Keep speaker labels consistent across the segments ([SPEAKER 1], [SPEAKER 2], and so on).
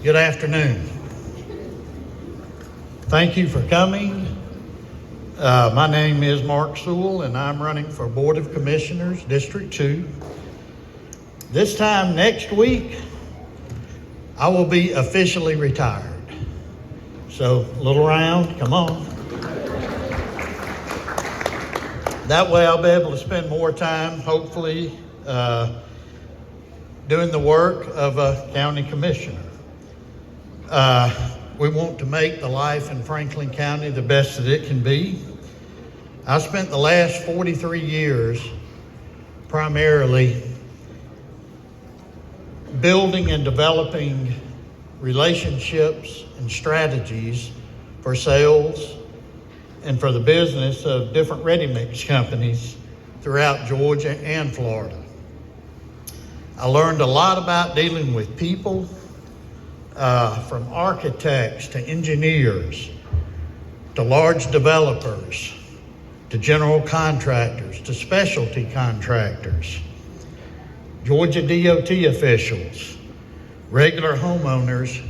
[SPEAKER 1] Good afternoon. Thank you for coming. My name is Mark Sewell, and I'm running for Board of Commissioners, District 2. This time next week, I will be officially retired. So, a little round, come on. That way I'll be able to spend more time, hopefully, doing the work of a county commissioner. We want to make the life in Franklin County the best that it can be. I spent the last 43 years primarily building and developing relationships and strategies for sales and for the business of different ready-mix companies throughout Georgia and Florida. I learned a lot about dealing with people, from architects to engineers, to large developers, to general contractors, to specialty contractors, Georgia DOT officials, regular homeowners,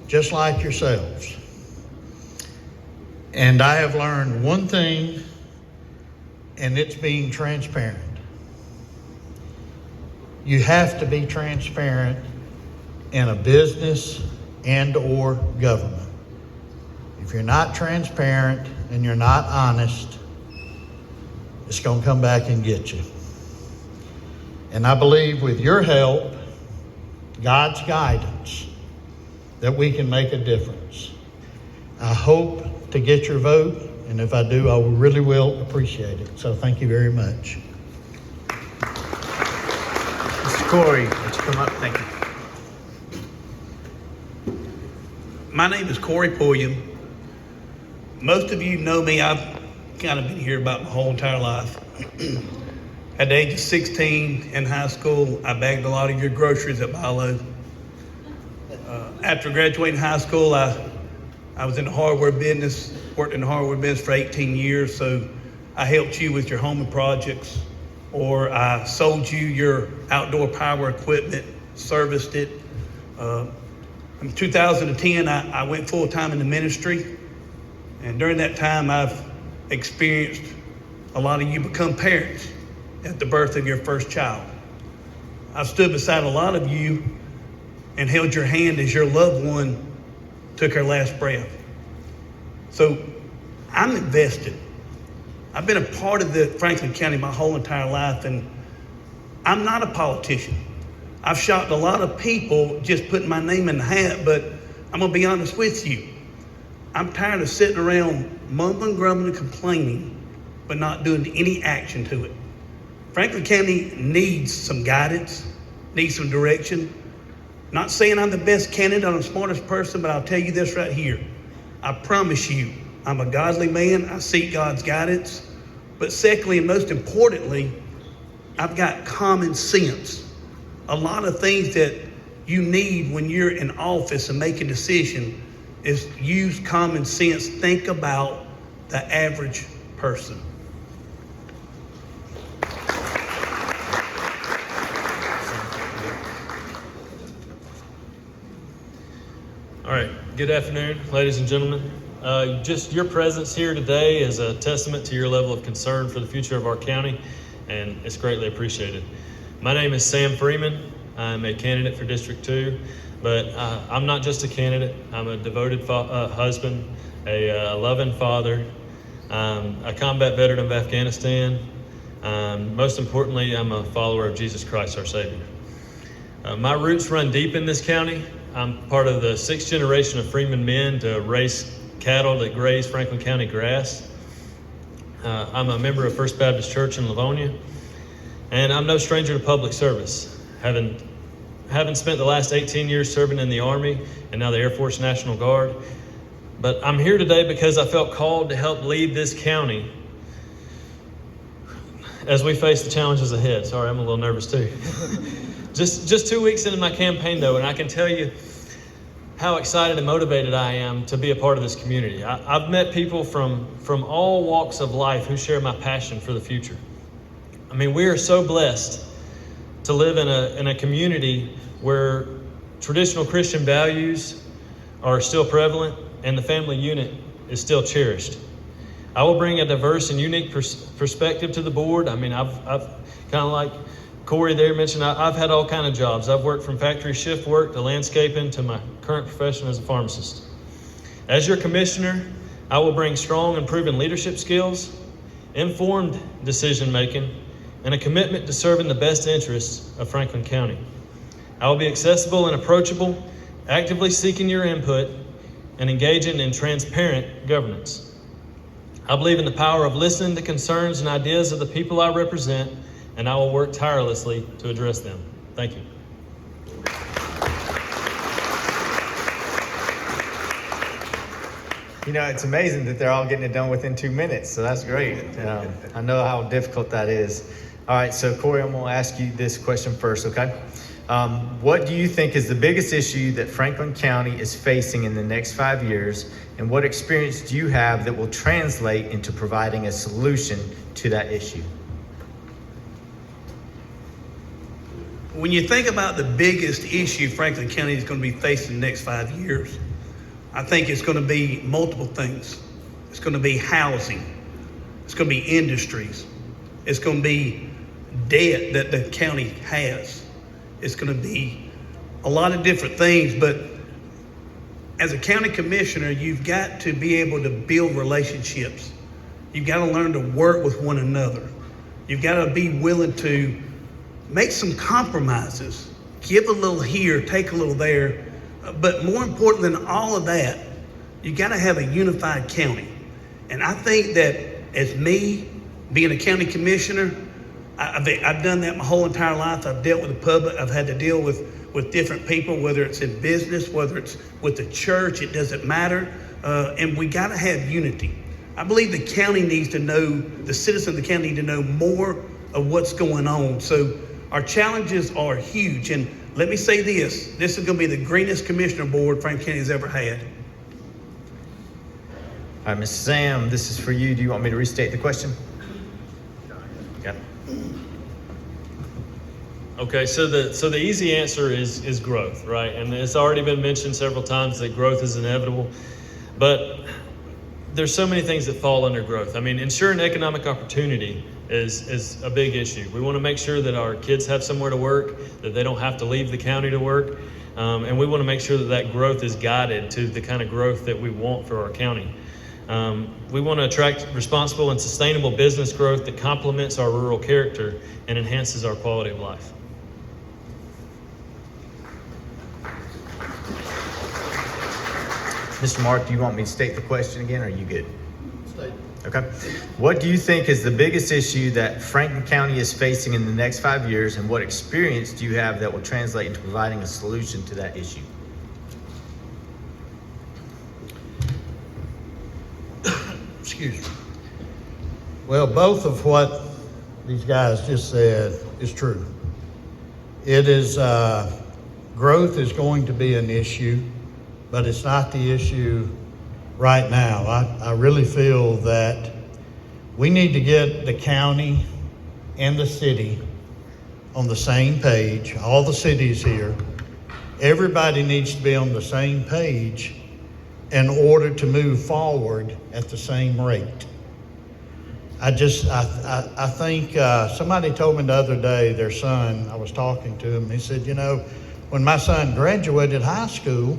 [SPEAKER 1] just like yourselves. And I have learned one thing, and it's being transparent. You have to be transparent in a business and or government. If you're not transparent and you're not honest, it's going to come back and get you. And I believe with your help, God's guidance, that we can make a difference. I hope to get your vote, and if I do, I really will appreciate it. So thank you very much.
[SPEAKER 2] Mr. Corey, would you come up? Thank you. My name is Corey Pulliam. Most of you know me. I've kind of been here about my whole entire life. At the age of 16 in high school, I bagged a lot of your groceries at Bilo. After graduating high school, I was in the hardware business, worked in the hardware business for 18 years, so I helped you with your home projects, or I sold you your outdoor power equipment, serviced it. In 2010, I went full-time in the ministry, and during that time, I've experienced a lot of you become parents at the birth of your first child. I've stood beside a lot of you and held your hand as your loved one took her last breath. So I'm invested. I've been a part of the Franklin County my whole entire life, and I'm not a politician. I've shocked a lot of people just putting my name in the hat, but I'm gonna be honest with you. I'm tired of sitting around mumbling, grumbling, and complaining, but not doing any action to it. Franklin County needs some guidance, needs some direction. Not saying I'm the best candidate or the smartest person, but I'll tell you this right here. I promise you, I'm a godly man. I seek God's guidance. But secondly, and most importantly, I've got common sense. A lot of things that you need when you're in office and make a decision is use common sense. Think about the average person.
[SPEAKER 3] All right, good afternoon, ladies and gentlemen. Just your presence here today is a testament to your level of concern for the future of our county, and it's greatly appreciated. My name is Sam Freeman. I'm a candidate for District 2, but I'm not just a candidate. I'm a devoted husband, a loving father, a combat veteran of Afghanistan. Most importantly, I'm a follower of Jesus Christ, our Savior. My roots run deep in this county. I'm part of the 6th generation of Freeman men to raise cattle that graze Franklin County grass. I'm a member of First Baptist Church in Livonia, and I'm no stranger to public service, having spent the last 18 years serving in the Army and now the Air Force National Guard. But I'm here today because I felt called to help lead this county as we face the challenges ahead. Sorry, I'm a little nervous too. Just 2 weeks into my campaign though, and I can tell you how excited and motivated I am to be a part of this community. I've met people from all walks of life who share my passion for the future. I mean, we are so blessed to live in a community where traditional Christian values are still prevalent and the family unit is still cherished. I will bring a diverse and unique perspective to the board. I mean, I've kind of like Corey there mentioned, I've had all kind of jobs. I've worked from factory shift work to landscaping to my current profession as a pharmacist. As your commissioner, I will bring strong and proven leadership skills, informed decision making, and a commitment to serving the best interests of Franklin County. I will be accessible and approachable, actively seeking your input, and engaging in transparent governance. I believe in the power of listening to concerns and ideas of the people I represent, and I will work tirelessly to address them. Thank you.
[SPEAKER 4] You know, it's amazing that they're all getting it done within 2 minutes, so that's great. I know how difficult that is. All right, so Corey, I'm gonna ask you this question first, okay? What do you think is the biggest issue that Franklin County is facing in the next 5 years, and what experience do you have that will translate into providing a solution to that issue?
[SPEAKER 2] When you think about the biggest issue Franklin County is going to be facing in the next 5 years, I think it's going to be multiple things. It's going to be housing. It's going to be industries. It's going to be debt that the county has. It's going to be a lot of different things, but as a county commissioner, you've got to be able to build relationships. You've got to learn to work with one another. You've got to be willing to make some compromises. Give a little here, take a little there. But more important than all of that, you got to have a unified county. And I think that as me, being a county commissioner, I've done that my whole entire life. I've dealt with the public. I've had to deal with different people, whether it's in business, whether it's with the church, it doesn't matter. And we got to have unity. I believe the county needs to know, the citizens of the county need to know more of what's going on. So our challenges are huge. And let me say this is going to be the greenest commissioner board Franklin County has ever had.
[SPEAKER 4] All right, Mr. Sam, this is for you. Do you want me to restate the question? Okay.
[SPEAKER 3] Okay, so the easy answer is growth, right? And it's already been mentioned several times that growth is inevitable, but there's so many things that fall under growth. I mean, ensuring economic opportunity is a big issue. We want to make sure that our kids have somewhere to work, that they don't have to leave the county to work, and we want to make sure that that growth is guided to the kind of growth that we want for our county. We want to attract responsible and sustainable business growth that complements our rural character and enhances our quality of life.
[SPEAKER 4] Mr. Mark, do you want me to state the question again, or are you good? Okay. What do you think is the biggest issue that Franklin County is facing in the next 5 years, and what experience do you have that will translate into providing a solution to that issue?
[SPEAKER 1] Excuse me. Well, both of what these guys just said is true. It is, growth is going to be an issue, but it's not the issue right now. I really feel that we need to get the county and the city on the same page, all the cities here. Everybody needs to be on the same page in order to move forward at the same rate. I think somebody told me the other day, their son, I was talking to him, he said, you know, when my son graduated high school,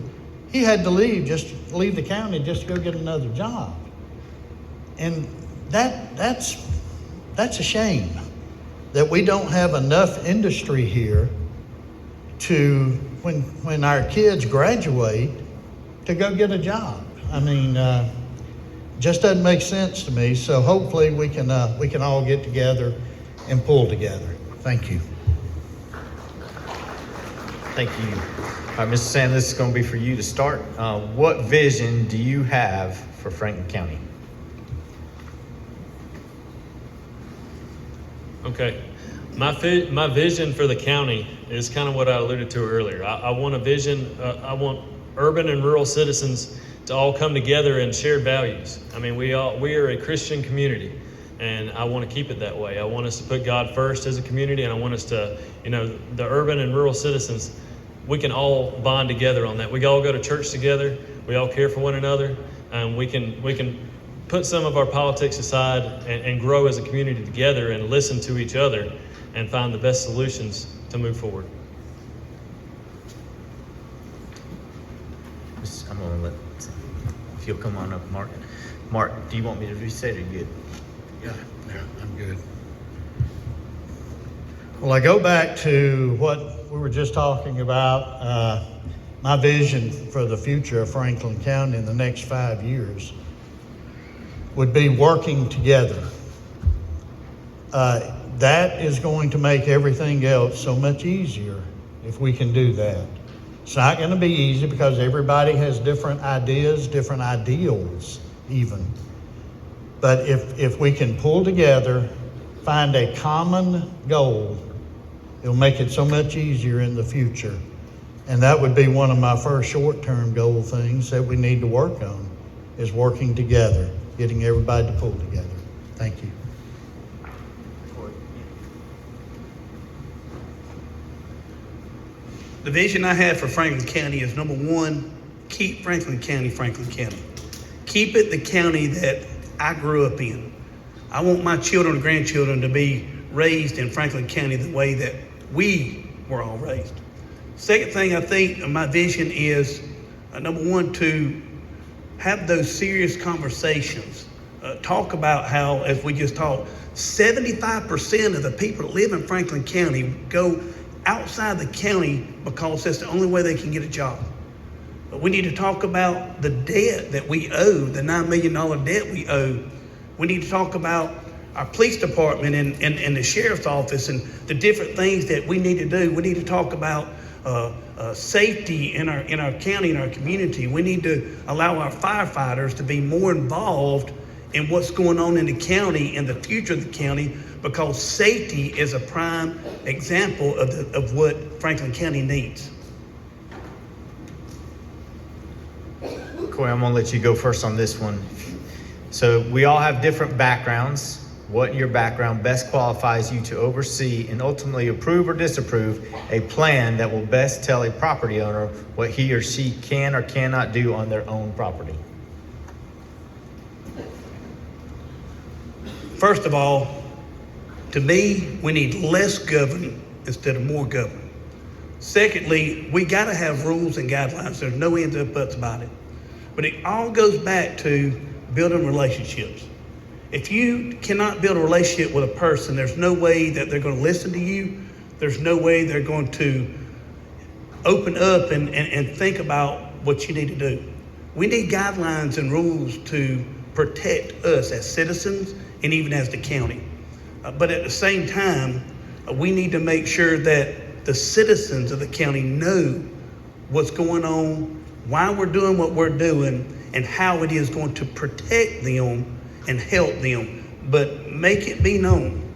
[SPEAKER 1] he had to leave the county just to go get another job. And that's a shame that we don't have enough industry here to, when our kids graduate, to go get a job. I mean, just doesn't make sense to me. So hopefully we can all get together and pull together. Thank you.
[SPEAKER 4] Thank you. All right, Mr. Sam, this is going to be for you to start. What vision do you have for Franklin County?
[SPEAKER 3] Okay. My vision for the county is kind of what I alluded to earlier. I want a vision, I want urban and rural citizens to all come together in shared values. I mean, we are a Christian community, and I want to keep it that way. I want us to put God first as a community, and I want us to, the urban and rural citizens, we can all bond together on that. We all go to church together. We all care for one another. We can put some of our politics aside and grow as a community together and listen to each other and find the best solutions to move forward.
[SPEAKER 4] I'm gonna let, if you'll come on up, Mark. Mark, do you want me to reset or you good?
[SPEAKER 1] Yeah, I'm good. Well, I go back to what we were just talking about, my vision for the future of Franklin County in the next 5 years would be working together. That is going to make everything else so much easier if we can do that. It's not going to be easy because everybody has different ideas, different ideals even. But if we can pull together, find a common goal, it'll make it so much easier in the future. And that would be one of my first short-term goal things that we need to work on, is working together, getting everybody to pull together. Thank you.
[SPEAKER 2] The vision I have for Franklin County is, number one, keep Franklin County Franklin County. Keep it the county that I grew up in. I want my children and grandchildren to be raised in Franklin County the way that we were all raised. Second thing I think my vision is, number one, to have those serious conversations. Talk about how, as we just talked, 75% of the people that live in Franklin County go outside the county because that's the only way they can get a job. But we need to talk about the debt that we owe, the $9 million debt we owe. We need to talk about our police department and the sheriff's office and the different things that we need to do. We need to talk about safety in our county, in our community. We need to allow our firefighters to be more involved in what's going on in the county and the future of the county, because safety is a prime example of what Franklin County needs.
[SPEAKER 4] Corey, I'm gonna let you go first on this one. So we all have different backgrounds. What in your background best qualifies you to oversee and ultimately approve or disapprove a plan that will best tell a property owner what he or she can or cannot do on their own property?
[SPEAKER 2] First of all, to me, we need less governing instead of more governing. Secondly, we got to have rules and guidelines. There's no ifs or buts about it. But it all goes back to building relationships. If you cannot build a relationship with a person, there's no way that they're going to listen to you. There's no way they're going to open up and think about what you need to do. We need guidelines and rules to protect us as citizens and even as the county. But at the same time, we need to make sure that the citizens of the county know what's going on, why we're doing what we're doing, and how it is going to protect them and help them. But make it be known,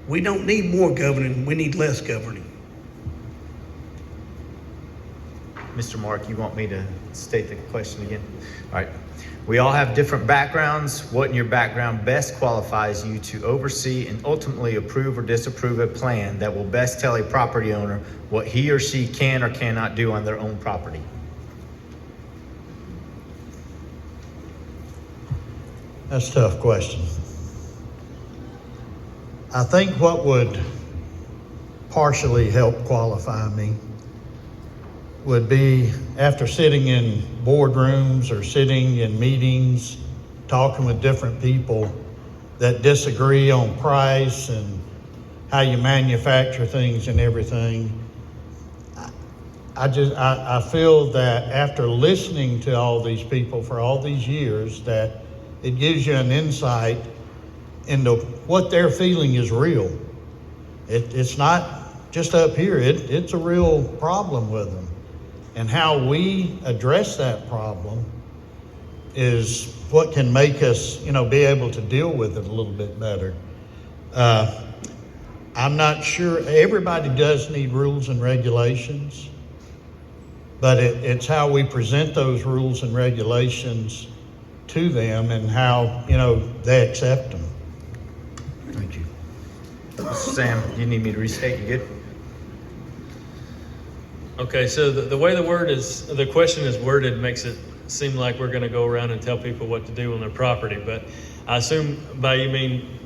[SPEAKER 2] we don't need more governing, we need less governing.
[SPEAKER 4] Mr. Mark, you want me to state the question again? All right. We all have different backgrounds. What in your background best qualifies you to oversee and ultimately approve or disapprove a plan that will best tell a property owner what he or she can or cannot do on their own property?
[SPEAKER 1] That's a tough question. I think what would partially help qualify me would be, after sitting in boardrooms or sitting in meetings, talking with different people that disagree on price and how you manufacture things and everything. I feel that after listening to all these people for all these years, that it gives you an insight into what they're feeling is real. It's not just up here, it's a real problem with them. And how we address that problem is what can make us, be able to deal with it a little bit better. I'm not sure, everybody does need rules and regulations, but it's how we present those rules and regulations to them and how, they accept them.
[SPEAKER 4] Thank you. Sam, do you need me to restate? You good?
[SPEAKER 3] Okay, so the way the question is worded makes it seem like we're going to go around and tell people what to do on their property, but I assume by you mean,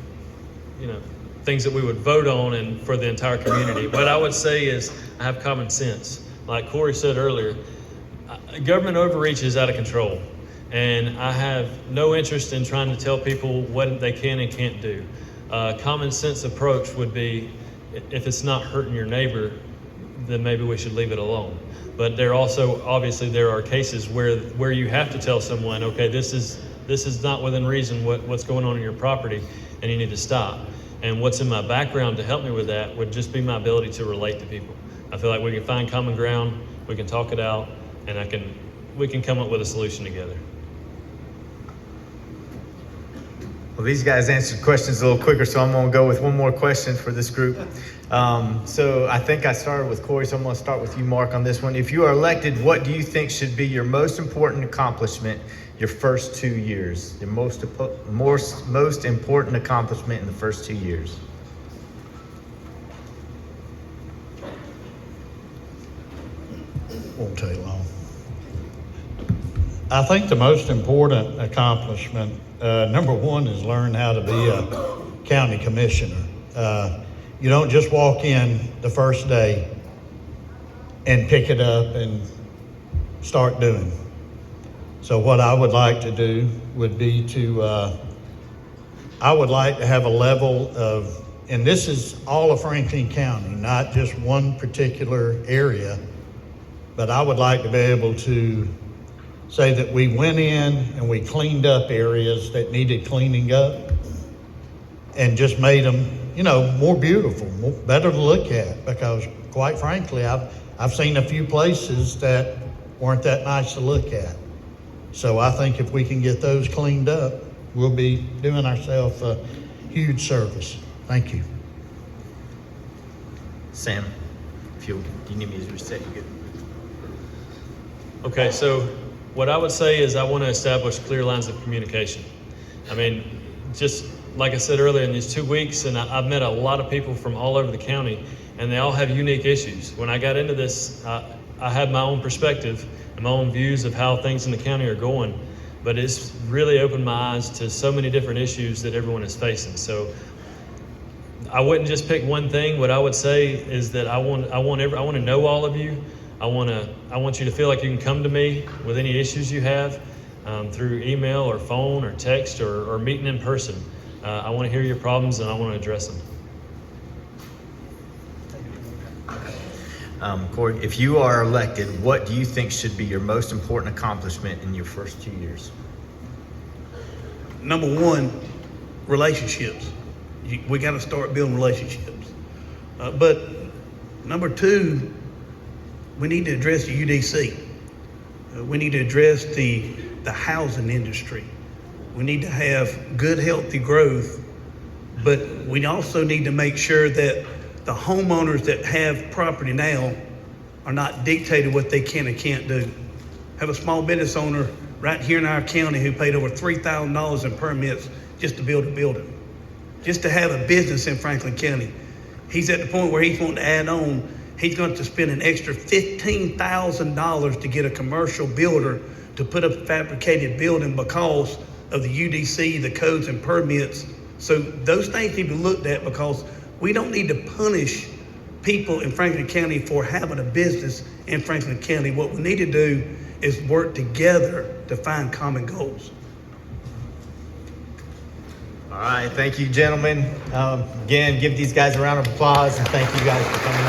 [SPEAKER 3] things that we would vote on and for the entire community. What I would say is I have common sense. Like Corey said earlier, government overreach is out of control, and I have no interest in trying to tell people what they can and can't do. Common sense approach would be, if it's not hurting your neighbor, then maybe we should leave it alone. But there are cases where you have to tell someone, okay, this is not within reason what's going on in your property, and you need to stop. And what's in my background to help me with that would just be my ability to relate to people. I feel like we can find common ground, we can talk it out, and we can come up with a solution together.
[SPEAKER 4] Well, these guys answered questions a little quicker, so I'm going to go with one more question for this group. So I think I started with Corey, so I'm going to start with you, Mark, on this one. If you are elected, what do you think should be your most important accomplishment your first 2 years? Your most important accomplishment in the first 2 years?
[SPEAKER 1] Won't take long. I think the most important accomplishment, number one, is learn how to be a county commissioner. You don't just walk in the first day and pick it up and start doing. So what I would like to do would be I would like to have a level of, and this is all of Franklin County, not just one particular area, but I would like to be able to say that we went in and we cleaned up areas that needed cleaning up and just made them, more beautiful, better to look at, because quite frankly, I've seen a few places that weren't that nice to look at. So I think if we can get those cleaned up, we'll be doing ourselves a huge service. Thank you.
[SPEAKER 4] Sam, do you need me to reset? You good?
[SPEAKER 3] Okay, so what I would say is I want to establish clear lines of communication. I mean, just like I said earlier, in these 2 weeks, and I've met a lot of people from all over the county, and they all have unique issues. When I got into this, I had my own perspective and my own views of how things in the county are going, but it's really opened my eyes to so many different issues that everyone is facing. So I wouldn't just pick one thing. What I would say is that I want to know all of you. I want you to feel like you can come to me with any issues you have through email or phone or text or meeting in person. I want to hear your problems and I want to address them.
[SPEAKER 4] Corey, if you are elected, what do you think should be your most important accomplishment in your first 2 years?
[SPEAKER 2] Number one, relationships. We got to start building relationships. But number two, we need to address the UDC. We need to address the housing industry. We need to have good, healthy growth, but we also need to make sure that the homeowners that have property now are not dictated what they can and can't do. Have a small business owner right here in our county who paid over $3,000 in permits just to build a building, just to have a business in Franklin County. He's at the point where he's wanting to add on. He's going to spend an extra $15,000 to get a commercial builder to put up a fabricated building because of the UDC, the codes and permits. So those things need to be looked at, because we don't need to punish people in Franklin County for having a business in Franklin County. What we need to do is work together to find common goals.
[SPEAKER 4] All right, thank you, gentlemen. Again, give these guys a round of applause, and thank you guys for coming out.